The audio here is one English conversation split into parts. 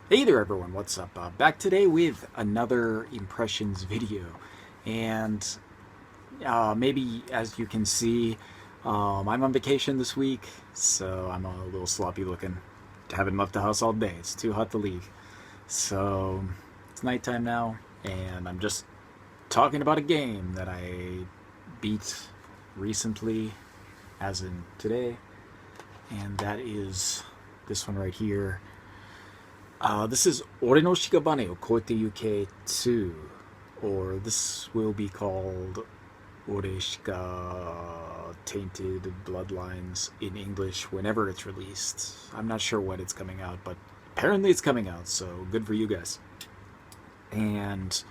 Hey there everyone, what's up? Back today with another impressions video. And maybe as you can see, I'm on vacation this week, so I'm a little sloppy looking. Haven't left the house all day, it's too hot to leave. So it's nighttime now, and I'm just talking about a game that I beat recently, as in today, and that is this one right here. This is Ore no Shikabane o Koete Yuke 2, or this will be called Oreshika Tainted Bloodlines in English whenever it's released. I'm not sure when it's coming out, but apparently it's coming out, so good for you guys. And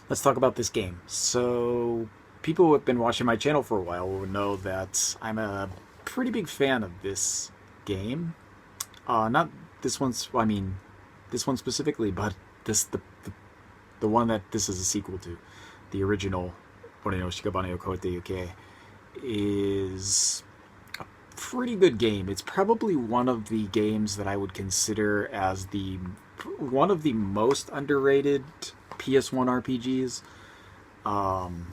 let's talk about this game. So, people who have been watching my channel for a while will know that I'm a pretty big fan of this game. Not this one's, I mean, this one specifically, but the one that this is a sequel to, the original Ore no Shikabane o Koete Yuke, is a pretty good game. It's probably one of the games that I would consider as the one of the most underrated PS1 RPGs. Um,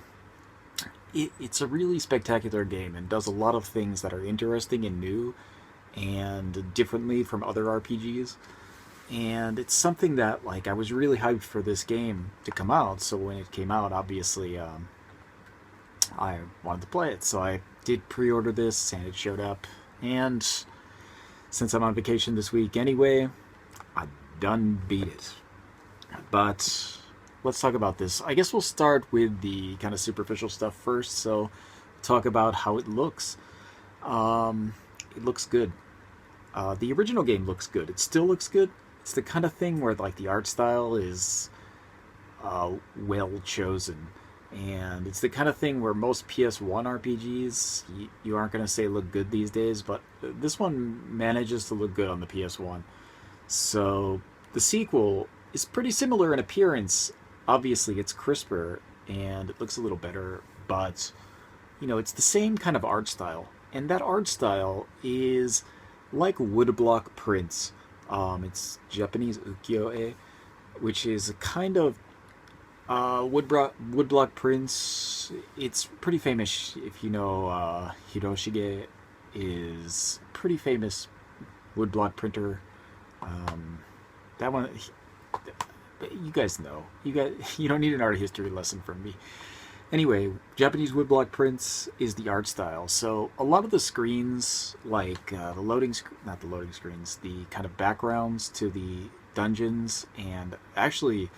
it's a really spectacular game and does a lot of things that are interesting and new and differently from other RPGs. And it's something that, like, I was really hyped for this game to come out. So when it came out, obviously, I wanted to play it. So I did pre-order this, and it showed up. And since I'm on vacation this week anyway, I done beat it. But let's talk about this. I guess we'll start with the kind of superficial stuff first. So talk about how it looks. It looks good. The original game looks good. It still looks good. It's the kind of thing where, like, the art style is well chosen, and it's the kind of thing where most PS1 RPGs you aren't going to say look good these days, but this one manages to look good on the PS1. So the sequel is pretty similar in appearance. Obviously, it's crisper and it looks a little better, but it's the same kind of art style, and that art style is like woodblock prints. It's Japanese Ukyo-e, which is a kind of woodblock prints. It's pretty famous if you know. Hiroshige is a pretty famous woodblock printer. Um, that one, you guys know. You don't need an art history lesson from me. Anyway, Japanese woodblock prints is the art style. So a lot of the screens, like not the loading screens, the kind of backgrounds to the dungeons, and actually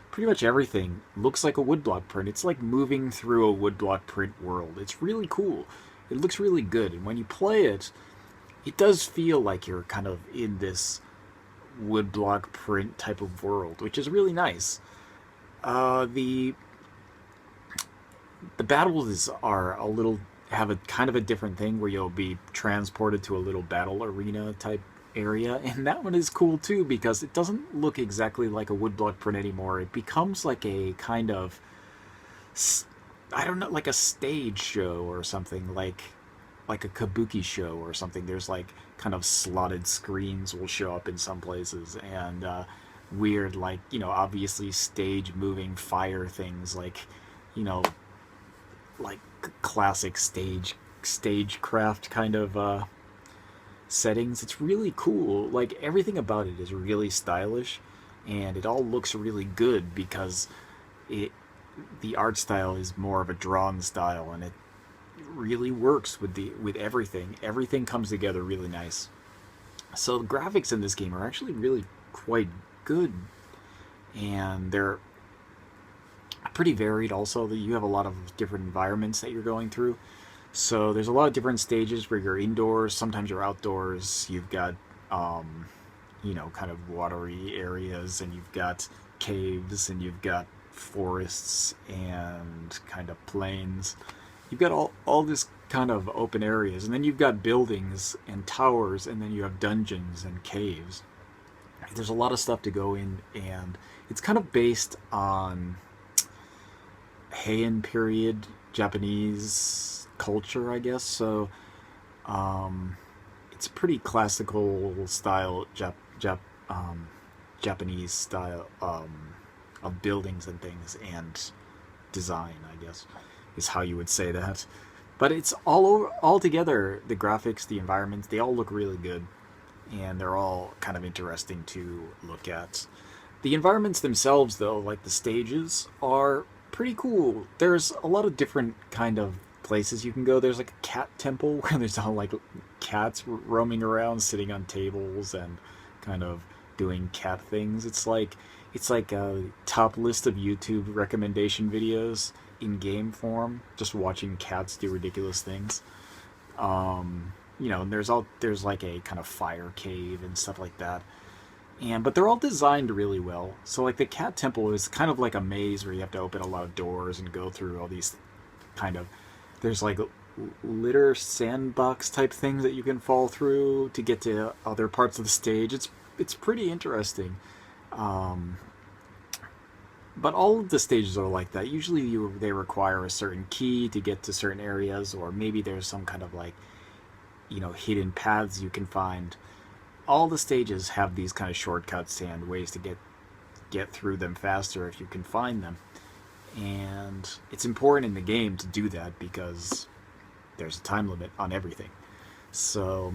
pretty much everything looks like a woodblock print. It's like moving through a woodblock print world. It's really cool. It looks really good, and when you play it, it does feel like you're kind of in this woodblock print type of world, which is really nice. The battles are a little have a kind of a different thing where you'll be transported to a little battle arena type area, and that one is cool too because it doesn't look exactly like a woodblock print anymore. It becomes like a kind of, I don't know, like a stage show or something, like a kabuki show or something. There's like kind of slotted screens will show up in some places, and weird, like, obviously stage moving fire things, like, you know like classic stagecraft kind of settings. It's really cool. Like, everything about it is really stylish, and it all looks really good because it the art style is more of a drawn style, and it really works with everything. Everything comes together really nice. So the graphics in this game are actually really quite good, and they're pretty varied also. That you have a lot of different environments that you're going through. So there's a lot of different stages where you're indoors, sometimes you're outdoors. You've got kind of watery areas, and you've got caves, and you've got forests and kind of plains. You've got all this kind of open areas, and then you've got buildings and towers, and then you have dungeons and caves. There's a lot of stuff to go in, and it's kind of based on Heian period Japanese culture, I guess. So it's a pretty classical style Japanese style of buildings and things, and design, I guess, is how you would say that. But it's all together, the graphics, the environments, they all look really good, and they're all kind of interesting to look at. The environments themselves, though, like the stages, are pretty cool. There's a lot of different kind of places you can go. There's like a cat temple where there's all like cats roaming around, sitting on tables and kind of doing cat things. It's like a top list of YouTube recommendation videos in game form, just watching cats do ridiculous things. And there's like a kind of fire cave and stuff like that. But they're all designed really well. So like the cat temple is kind of like a maze where you have to open a lot of doors and go through all these kind of, there's like litter sandbox type things that you can fall through to get to other parts of the stage. It's pretty interesting. But all of the stages are like that. Usually they require a certain key to get to certain areas, or maybe there's some kind of like, hidden paths you can find. All the stages have these kind of shortcuts and ways to get through them faster if you can find them. And it's important in the game to do that because there's a time limit on everything. So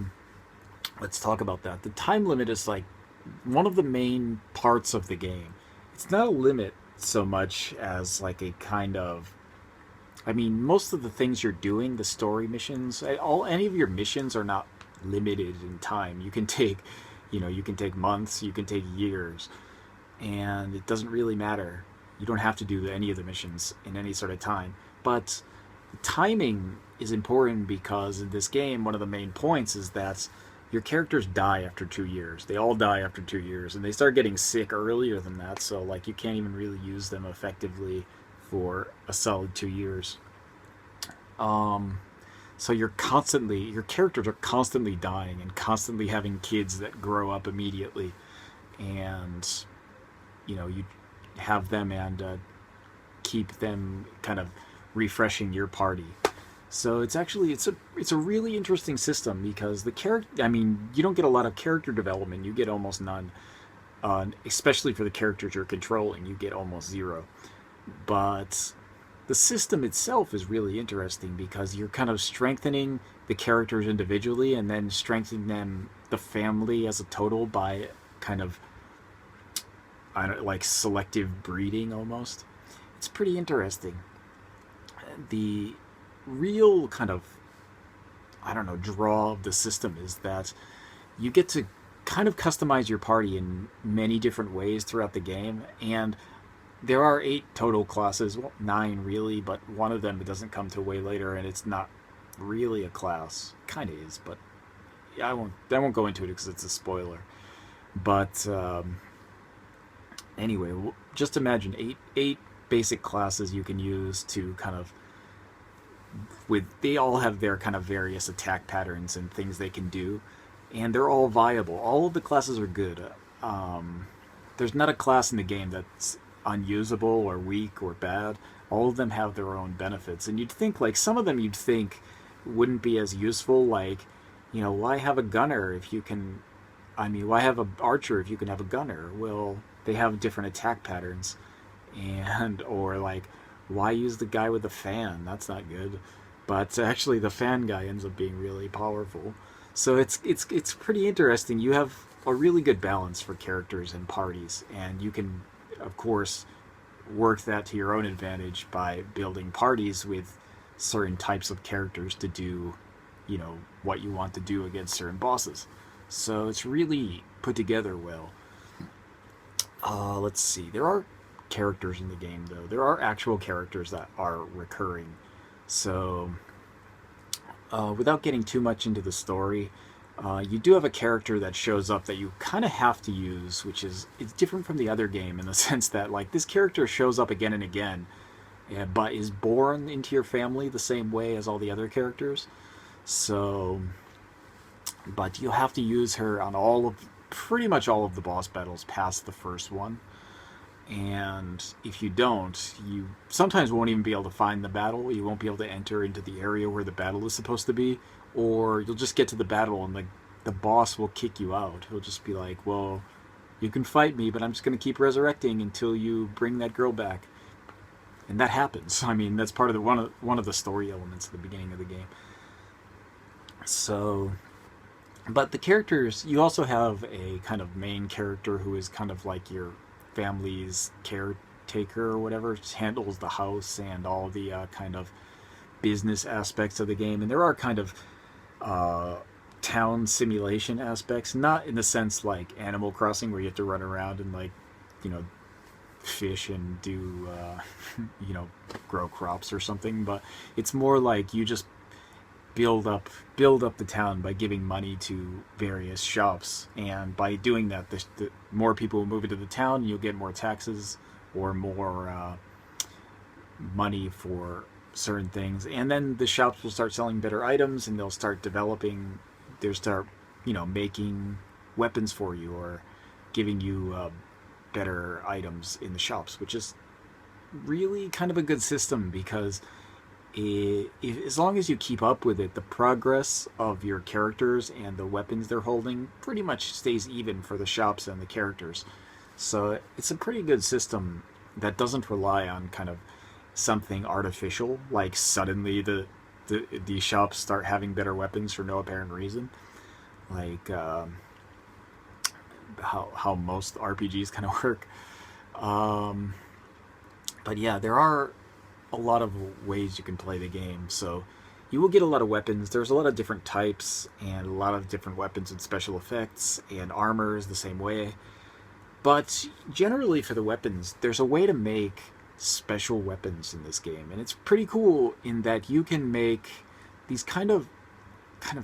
let's talk about that. The time limit is like one of the main parts of the game. It's not a limit so much as like a kind of, most of the things you're doing, the story missions, any of your missions are not limited in time. You can take months, you can take years, and it doesn't really matter. You don't have to do any of the missions in any sort of time. But timing is important because in this game, one of the main points is that your characters die after 2 years. They all die after 2 years, and they start getting sick earlier than that, so like you can't even really use them effectively for a solid 2 years. So your characters are constantly dying and constantly having kids that grow up immediately, and you have them and keep them kind of refreshing your party. So it's a really interesting system because you don't get a lot of character development. You get almost none, especially for the characters you're controlling. You get almost zero. But the system itself is really interesting because you're kind of strengthening the characters individually and then strengthening the family as a total by kind of, like selective breeding almost. It's pretty interesting. The real kind of, draw of the system is that you get to kind of customize your party in many different ways throughout the game, and there are 8 total classes, well, 9 really, but one of them doesn't come till way later, and it's not really a class. Kind of is, but I won't go into it because it's a spoiler. But anyway, just imagine eight basic classes you can use to kind of, they all have their kind of various attack patterns and things they can do, and they're all viable. All of the classes are good. There's not a class in the game that's unusable or weak or bad. All of them have their own benefits, and you'd think like some of them wouldn't be as useful. Like, why have a gunner if you can? Why have an archer if you can have a gunner? Well, they have different attack patterns, or like, why use the guy with the fan? That's not good. But actually, the fan guy ends up being really powerful. So it's pretty interesting. You have a really good balance for characters and parties, and you can, of course, work that to your own advantage by building parties with certain types of characters to do, what you want to do against certain bosses. So it's really put together well. Let's see. There are characters in the game, though. There are actual characters that are recurring. So, without getting too much into the story, you do have a character that shows up that you kind of have to use, it's different from the other game in the sense that, like, this character shows up again and again, but is born into your family the same way as all the other characters. So, but you'll have to use her on pretty much all of the boss battles past the first one. And if you don't, you sometimes won't even be able to find the battle. You won't be able to enter into the area where the battle is supposed to be, or you'll just get to the battle and the boss will kick you out. He'll just be like, well, You can fight me, but I'm just going to keep resurrecting until you bring that girl back. And that happens. I mean, that's part of one of the story elements at the beginning of the game. So, but the characters, you also have a kind of main character who is kind of like your family's caretaker or whatever, handles the house and all the kind of business aspects of the game. And there are kind of uh, town simulation aspects, not in the sense like Animal Crossing where you have to run around and like, you know, fish and do, you know, grow crops or something, but it's more like you just build up the town by giving money to various shops, and by doing that, the more people will move into the town. You'll get more taxes or more money for certain things, and then the shops will start selling better items, and they'll start developing. They'll start, you know, making weapons for you or giving you better items in the shops, which is really kind of a good system because as long as you keep up with it, the progress of your characters and the weapons they're holding pretty much stays even for the shops and the characters. So it's a pretty good system that doesn't rely on kind of something artificial, like suddenly the shops start having better weapons for no apparent reason, like how most RPGs kind of work. Um, but yeah, there are a lot of ways you can play the game. So you will get a lot of weapons. There's a lot of different types and a lot of different weapons and special effects, and armor is the same way. But generally for the weapons, there's a way to make special weapons in this game, and it's pretty cool in that you can make these kind of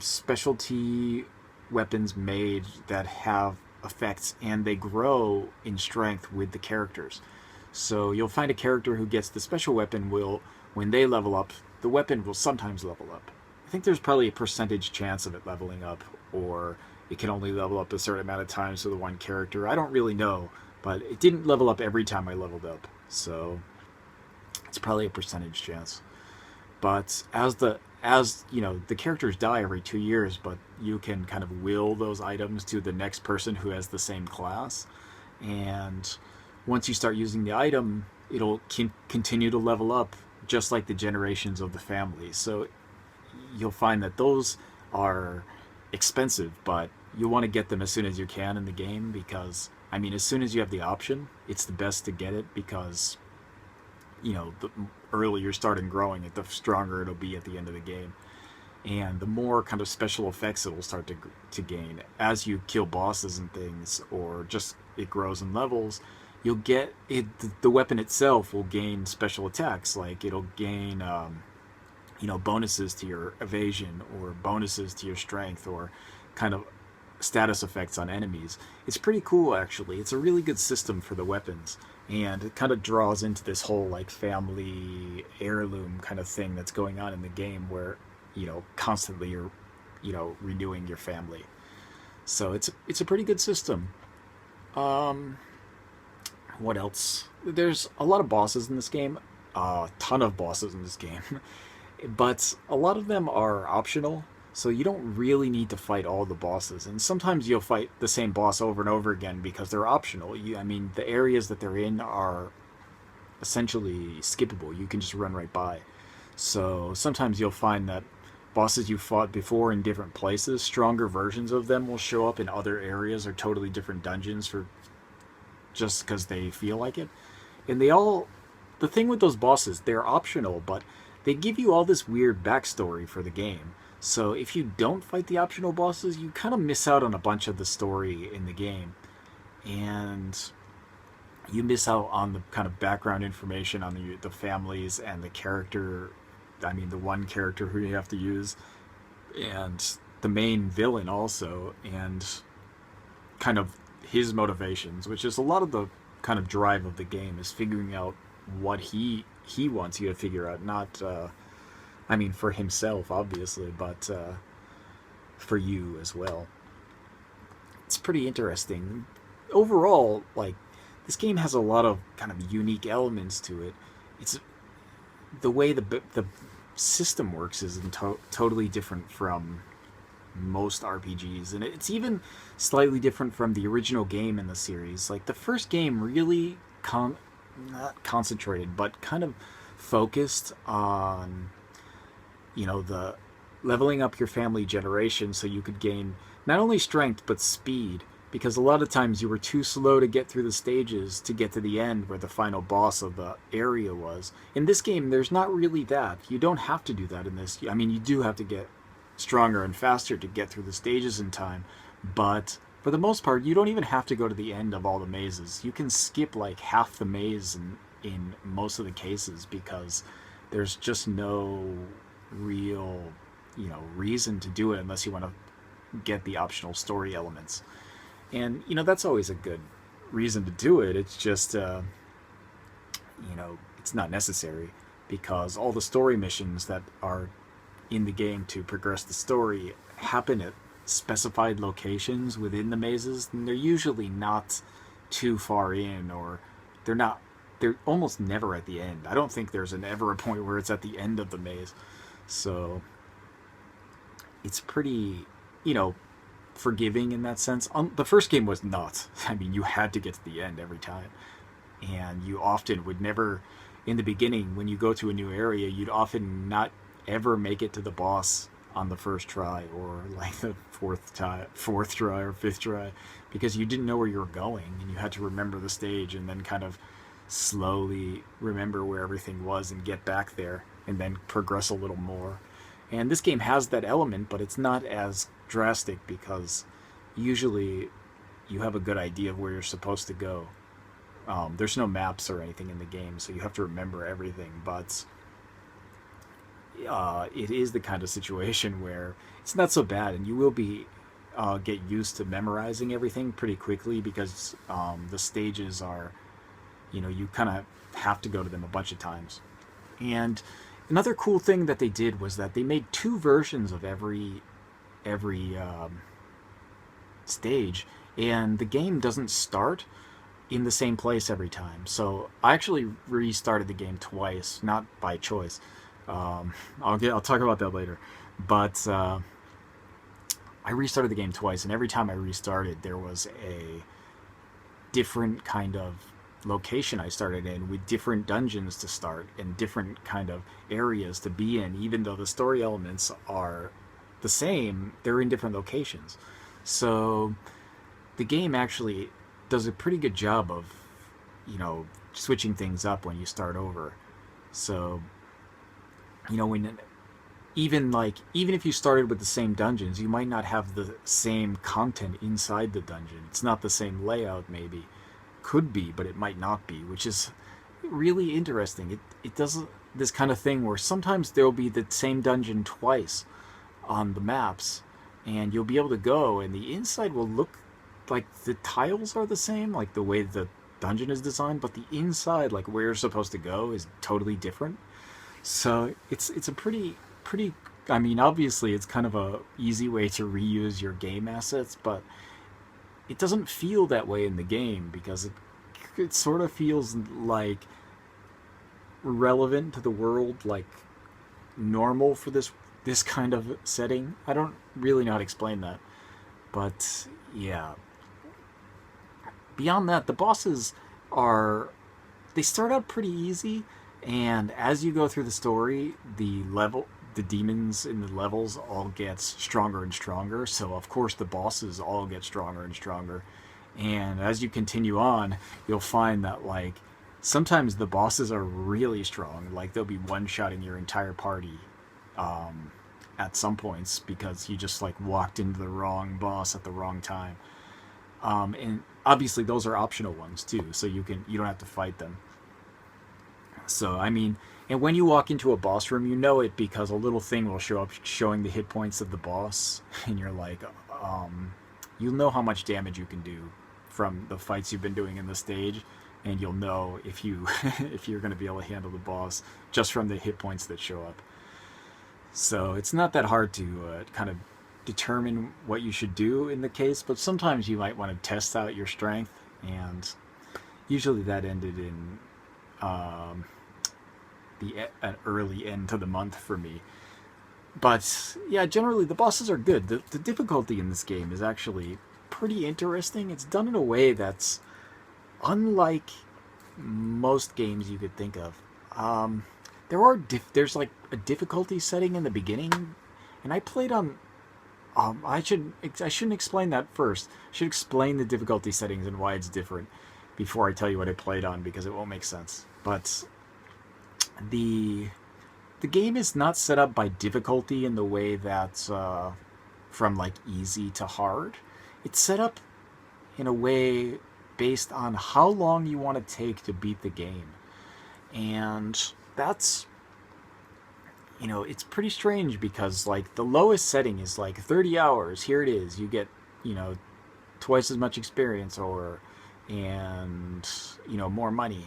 specialty weapons made that have effects, and they grow in strength with the characters. So you'll find a character who gets the special weapon will, when they level up, the weapon will sometimes level up. I think there's probably a percentage chance of it leveling up, or it can only level up a certain amount of times for the one character. I don't really know, but it didn't level up every time I leveled up, so it's probably a percentage chance. But as you know, the characters die every 2 years, but you can kind of will those items to the next person who has the same class, and once you start using the item, it'll continue to level up just like the generations of the family. So you'll find that those are expensive, but you want to get them as soon as you can in the game because, I mean, as soon as you have the option, it's the best to get it because, you know, the earlier you start growing it, the stronger it'll be at the end of the game. And the more kind of special effects it will start to gain as you kill bosses and things, or just it grows in levels. You'll get it. The weapon itself will gain special attacks, like it'll gain, you know, bonuses to your evasion or bonuses to your strength, or kind of status effects on enemies. It's pretty cool, actually. It's a really good system for the weapons, and it kind of draws into this whole like family heirloom kind of thing that's going on in the game, where, you know, constantly you're, you know, renewing your family. So it's a pretty good system. Um, what else? There's a lot of bosses in this game, a ton of bosses in this game, but a lot of them are optional. So you don't really need to fight all the bosses, and sometimes you'll fight the same boss over and over again because they're optional. I mean, the areas that they're in are essentially skippable. You can just run right by. So sometimes you'll find that bosses you fought before in different places, stronger versions of them will show up in other areas or totally different dungeons for just because they feel like it. And the thing with those bosses, they're optional, but they give you all this weird backstory for the game. So if you don't fight the optional bosses, you kind of miss out on a bunch of the story in the game. And you miss out on the kind of background information on the families and the character. I mean, the one character who you have to use, and the main villain also, and kind of his motivations, which is a lot of the kind of drive of the game, is figuring out what he wants you to figure out. Not, I mean, for himself obviously, but for you as well. It's pretty interesting. Overall, like, this game has a lot of kind of unique elements to it. It's the way the system works is totally different from most RPGs, and it's even slightly different from the original game in the series. Like the first game really not concentrated, but kind of focused on, the leveling up your family generation so you could gain not only strength but speed, because a lot of times you were too slow to get through the stages to get to the end where the final boss of the area was. In this game, there's not really that. You don't have to do that in this. I mean, you do have to get stronger and faster to get through the stages in time, but for the most part, you don't even have to go to the end of all the mazes. You can skip like half the maze in most of the cases, because there's just no real, reason to do it unless you want to get the optional story elements. And, that's always a good reason to do it. It's just, it's not necessary, because all the story missions that are in the game to progress the story happen at specified locations within the mazes, and they're usually not too far in, or they're almost never at the end. I don't think there's ever a point where it's at the end of the maze. So it's pretty, forgiving in that sense. The first game was not. I mean, you had to get to the end every time. And you often would never, in the beginning, when you go to a new area, you'd often not ever make it to the boss on the first try, or like the fourth try or fifth try, because you didn't know where you were going, and you had to remember the stage and then kind of slowly remember where everything was and get back there and then progress a little more. And this game has that element, but it's not as drastic, because usually you have a good idea of where you're supposed to go. There's no maps or anything in the game, so you have to remember everything, but it is the kind of situation where it's not so bad, and you will be get used to memorizing everything pretty quickly, because the stages are, you kind of have to go to them a bunch of times. And another cool thing that they did was that they made two versions of every stage, and the game doesn't start in the same place every time. So I actually restarted the game twice, not by choice. I'll talk about that later, but I restarted the game twice, and every time I restarted, there was a different kind of location I started in, with different dungeons to start and different kind of areas to be in. Even though the story elements are the same, they're in different locations. So the game actually does a pretty good job of, switching things up when you start over. So, when even if you started with the same dungeons, you might not have the same content inside the dungeon. It's not the same layout, maybe. Could be, but it might not be, which is really interesting. It does this kind of thing where sometimes there'll be the same dungeon twice on the maps, and you'll be able to go, and the inside will look like the tiles are the same, like the way the dungeon is designed, but the inside, like where you're supposed to go, is totally different. So it's a pretty. I mean, obviously, it's kind of a easy way to reuse your game assets, but it doesn't feel that way in the game, because it sort of feels like relevant to the world, like normal for this kind of setting. I don't really know how to explain that, but yeah. Beyond that, the bosses they start out pretty easy, and as you go through the story, the demons in the levels all get stronger and stronger. So of course the bosses all get stronger and stronger. And as you continue on, you'll find that sometimes the bosses are really strong. Like they'll be one-shotting your entire party at some points, because you just walked into the wrong boss at the wrong time. And obviously those are optional ones too, so you don't have to fight them. So I mean, and when you walk into a boss room, you know it, because a little thing will show up showing the hit points of the boss, and you're you'll know how much damage you can do from the fights you've been doing in the stage, and you'll know if you're going to be able to handle the boss just from the hit points that show up. So it's not that hard to kind of determine what you should do in the case, but sometimes you might want to test out your strength, and usually that ended in an early end to the month for me. But yeah, generally the bosses are good. The difficulty in this game is actually pretty interesting. It's done in a way that's unlike most games you could think of. Um, there's like a difficulty setting in the beginning, and I played on. I shouldn't explain that first. I should explain the difficulty settings and why it's different before I tell you what I played on because it won't make sense. But the the game is not set up by difficulty in the way that from like easy to hard. It's set up in a way based on how long you want to take to beat the game. And that's, it's pretty strange because like the lowest setting is like 30 hours. Here it is. You get, you know, twice as much experience or and more money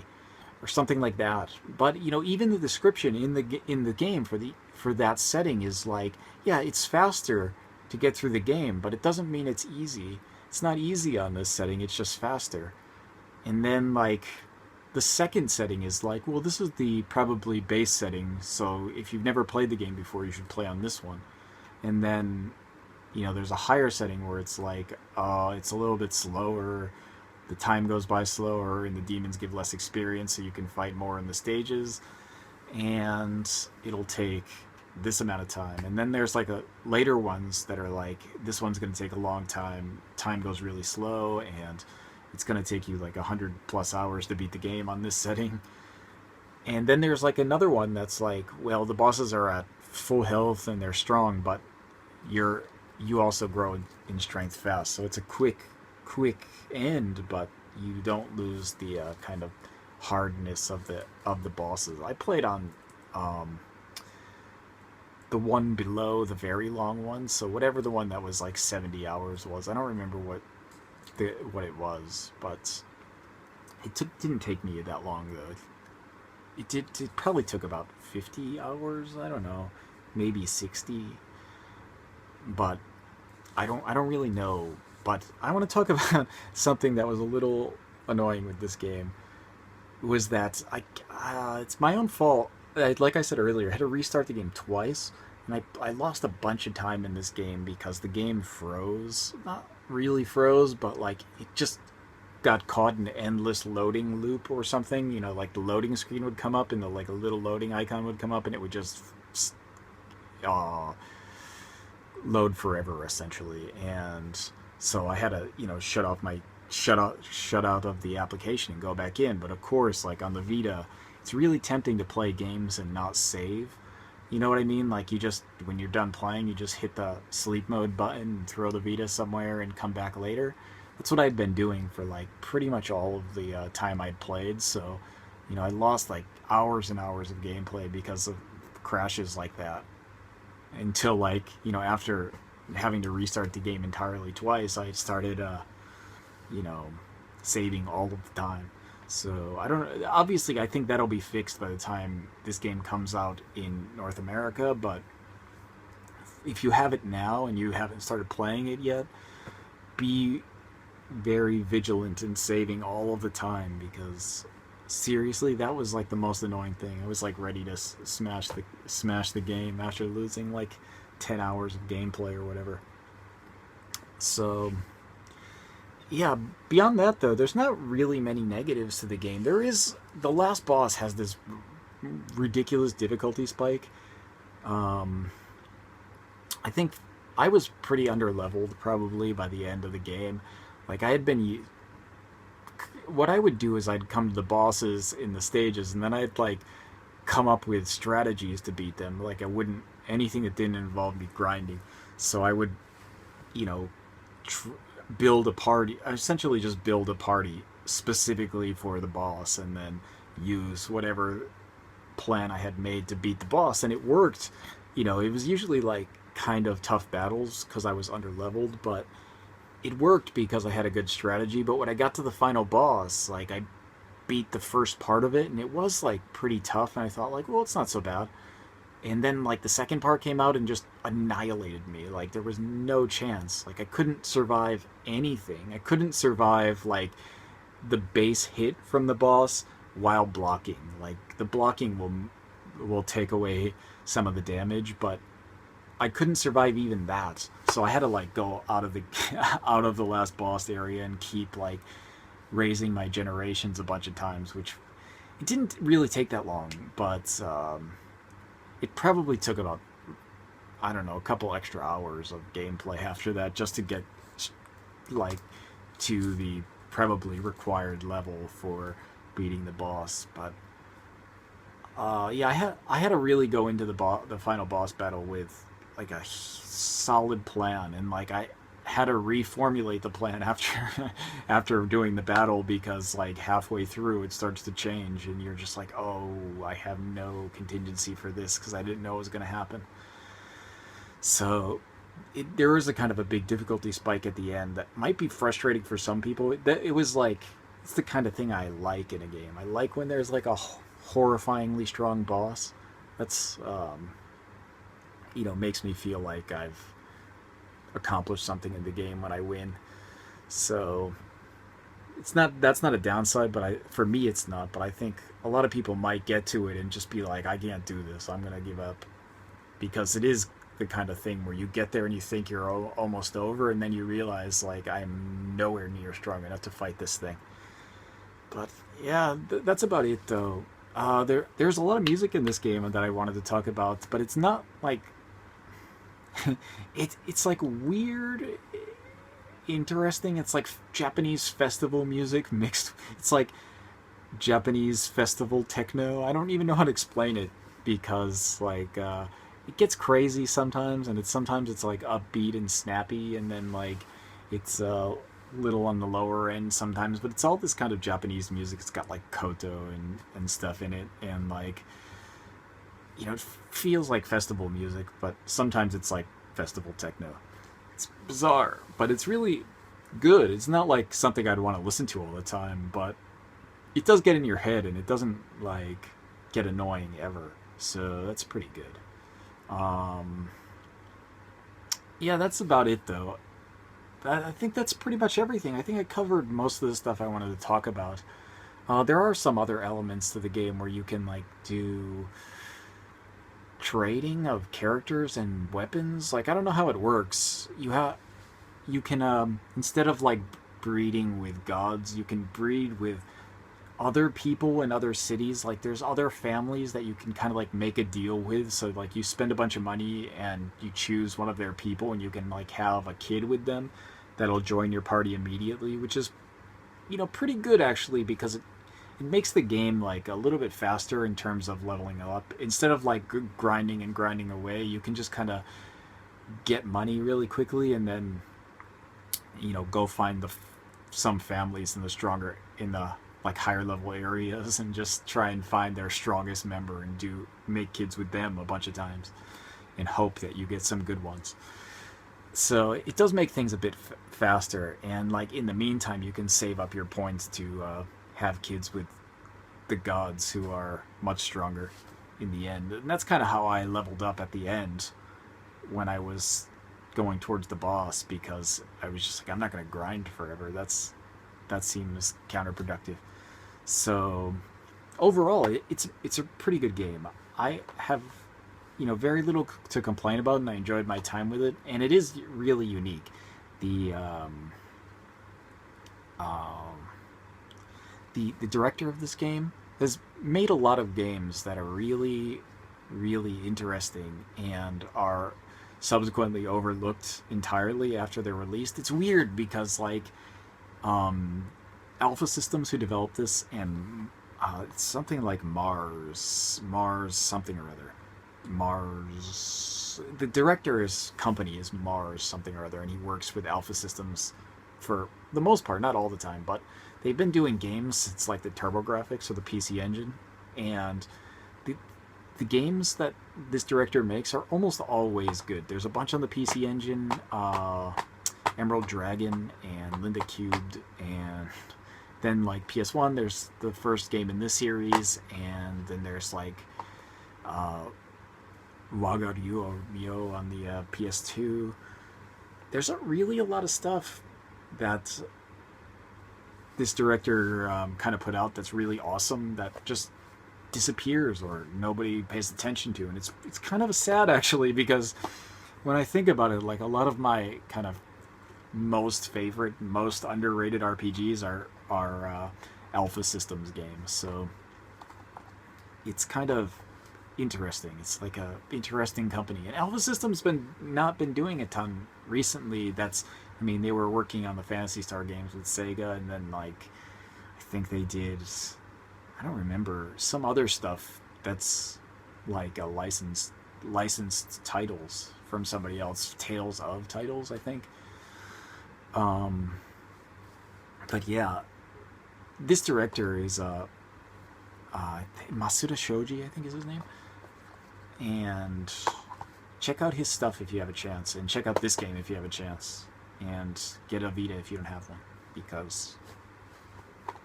or something like that. But even the description in the game for that setting is like, yeah, it's faster to get through the game, but it doesn't mean it's easy. It's not easy on this setting. It's just faster. And then like the second setting is like, well, this is the probably base setting, so if you've never played the game before, you should play on this one. And then there's a higher setting where it's like, it's a little bit slower, the time goes by slower, and the demons give less experience, so you can fight more in the stages, and it'll take this amount of time. And then there's like a later ones that are like, this one's going to take a long time goes really slow, and it's going to take you like 100+ hours to beat the game on this setting. And then there's like another one that's like, well, the bosses are at full health and they're strong, but you also grow in strength fast, so it's a quick end, but you don't lose the kind of hardness of the bosses. I played on the one below the very long one, so whatever the one that was like 70 hours was. I don't remember what it was, but didn't take me that long though. It probably took about 50 hours. I don't know, maybe 60, but I don't really know. But I want to talk about something that was a little annoying with this game. Was that it's my own fault. Like I said earlier, I had to restart the game twice, and I lost a bunch of time in this game because the game froze. Not really froze, but like it just got caught in an endless loading loop or something. Like the loading screen would come up, and like a little loading icon would come up, and it would just uh, load forever essentially. And so I had to shut out of the application and go back in. But of course, like on the Vita, it's really tempting to play games and not save. You know what I mean? Like you just, when you're done playing, you just hit the sleep mode button and throw the Vita somewhere and come back later. That's what I'd been doing for like pretty much all of the time I'd played. So I lost like hours and hours of gameplay because of crashes like that, until like after having to restart the game entirely twice, I started you know saving all of the time. So I don't, obviously I think that'll be fixed by the time this game comes out in North America. But if you have it now and you haven't started playing it yet, be very vigilant in saving all of the time, because seriously, that was like the most annoying thing. I was like ready to smash the game after losing like 10 hours of gameplay or whatever. So yeah, beyond that though, there's not really many negatives to the game. There is, the last boss has this ridiculous difficulty spike. I think I was pretty under leveled probably by the end of the game. Like I had been, what I would do is I'd come to the bosses in the stages, and then I'd like come up with strategies to beat them. Like I wouldn't, anything that didn't involve me grinding. So I would, you know, build a party, essentially just build a party specifically for the boss, and then use whatever plan I had made to beat the boss. And it worked. It was usually like kind of tough battles because I was under leveled, but it worked because I had a good strategy. But when I got to the final boss, like I beat the first part of it, and it was like pretty tough, and I thought like, well, it's not so bad. And then like the second part came out and just annihilated me. Like there was no chance. Like I couldn't survive anything. I couldn't survive like the base hit from the boss while blocking. Like the blocking will take away some of the damage, but I couldn't survive even that. So I had to like go out of the out of the last boss area and keep like raising my generations a bunch of times, which it didn't really take that long, but it probably took about, I don't know, a couple extra hours of gameplay after that just to get like to the probably required level for beating the boss. But yeah, I had to really go into the final boss battle with like a solid plan, and like I had to reformulate the plan after after doing the battle, because like halfway through it starts to change and you're just like, oh, I have no contingency for this because I didn't know it was going to happen. So there was a kind of a big difficulty spike at the end that might be frustrating for some people. It was like, it's the kind of thing I like in a game. I like when there's like a horrifyingly strong boss. That's makes me feel like I've accomplished something in the game when I win. So that's not a downside, but for me it's not. But I think a lot of people might get to it and just be like, I can't do this, I'm gonna give up, because it is the kind of thing where you get there and you think you're almost over, and then you realize like, I'm nowhere near strong enough to fight this thing. But yeah, that's about it though. There's a lot of music in this game that I wanted to talk about, but it's not like it's like weird, interesting. It's like Japanese festival music mixed. It's like Japanese festival techno. I don't even know how to explain it, because like it gets crazy sometimes, and sometimes it's like upbeat and snappy, and then like it's a little on the lower end sometimes. But it's all this kind of Japanese music. It's got like koto and stuff in it, and like, it feels like festival music, but sometimes it's like festival techno. It's bizarre, but it's really good. It's not like something I'd want to listen to all the time, but it does get in your head, and it doesn't like get annoying ever. So that's pretty good. Yeah, that's about it though. I think that's pretty much everything. I think I covered most of the stuff I wanted to talk about. There are some other elements to the game where you can like do trading of characters and weapons. Like, I don't know how it works. You can instead of like breeding with gods, you can breed with other people in other cities. Like, there's other families that you can kind of like make a deal with. So like, you spend a bunch of money and you choose one of their people, and you can like have a kid with them that'll join your party immediately, which is pretty good actually, because it makes the game like a little bit faster in terms of leveling up. Instead of like grinding and grinding away, you can just kind of get money really quickly, and then go find some families in the like higher level areas, and just try and find their strongest member and make kids with them a bunch of times, and hope that you get some good ones. So it does make things a bit faster, and like in the meantime you can save up your points to have kids with the gods who are much stronger in the end. And that's kind of how I leveled up at the end when I was going towards the boss, because I was just like, I'm not going to grind forever. That seems counterproductive. So overall, it's a pretty good game. I have very little to complain about, and I enjoyed my time with it, and it is really unique. The the director of this game has made a lot of games that are really, really interesting and are subsequently overlooked entirely after they're released. It's weird because like Alpha Systems, who developed this, and it's something like Mars something or other. The director's company is Mars something or other, and he works with Alpha Systems for the most part, not all the time, but they've been doing games since like the TurboGrafx or the PC Engine, and the games that this director makes are almost always good. There's a bunch on the PC Engine, Emerald Dragon and Linda Cubed, and then like PS1 there's the first game in this series, and then there's like Wagaryu on the PS2. There's really a lot of stuff that this director kind of put out that's really awesome, that just disappears or nobody pays attention to, and it's kind of sad actually, because when I think about it, like a lot of my kind of most favorite, most underrated RPGs are Alpha Systems games. So it's kind of interesting. It's like a interesting company, and Alpha Systems not been doing a ton recently. I mean, they were working on the Phantasy Star games with Sega, and then like I think they did, I don't remember, some other stuff that's like a licensed titles from somebody else, Tales of titles, I think. Um, but yeah, this director is Masuda Shoji, I think is his name, and check out his stuff if you have a chance, and check out this game if you have a chance, and get a Vita if you don't have one, because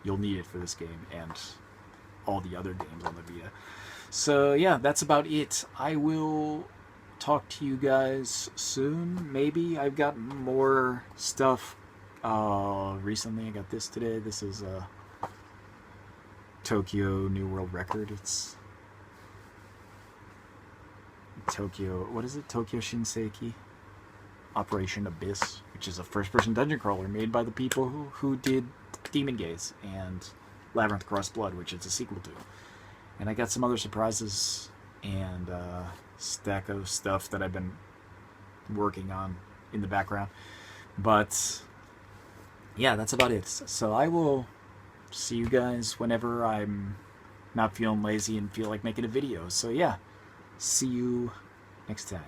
you'll need it for this game and all the other games on the Vita. So yeah, that's about it. I will talk to you guys soon. Maybe I've got more stuff. Recently, I got this today. This is a Tokyo New World Record. It's Tokyo. What is it? Tokyo Shinseki Operation Abyss, which is a first-person dungeon crawler made by the people who did Demon Gaze and Labyrinth Cross Blood, which it's a sequel to. And I got some other surprises and a stack of stuff that I've been working on in the background. But yeah, that's about it. So I will see you guys whenever I'm not feeling lazy and feel like making a video. So yeah, see you next time.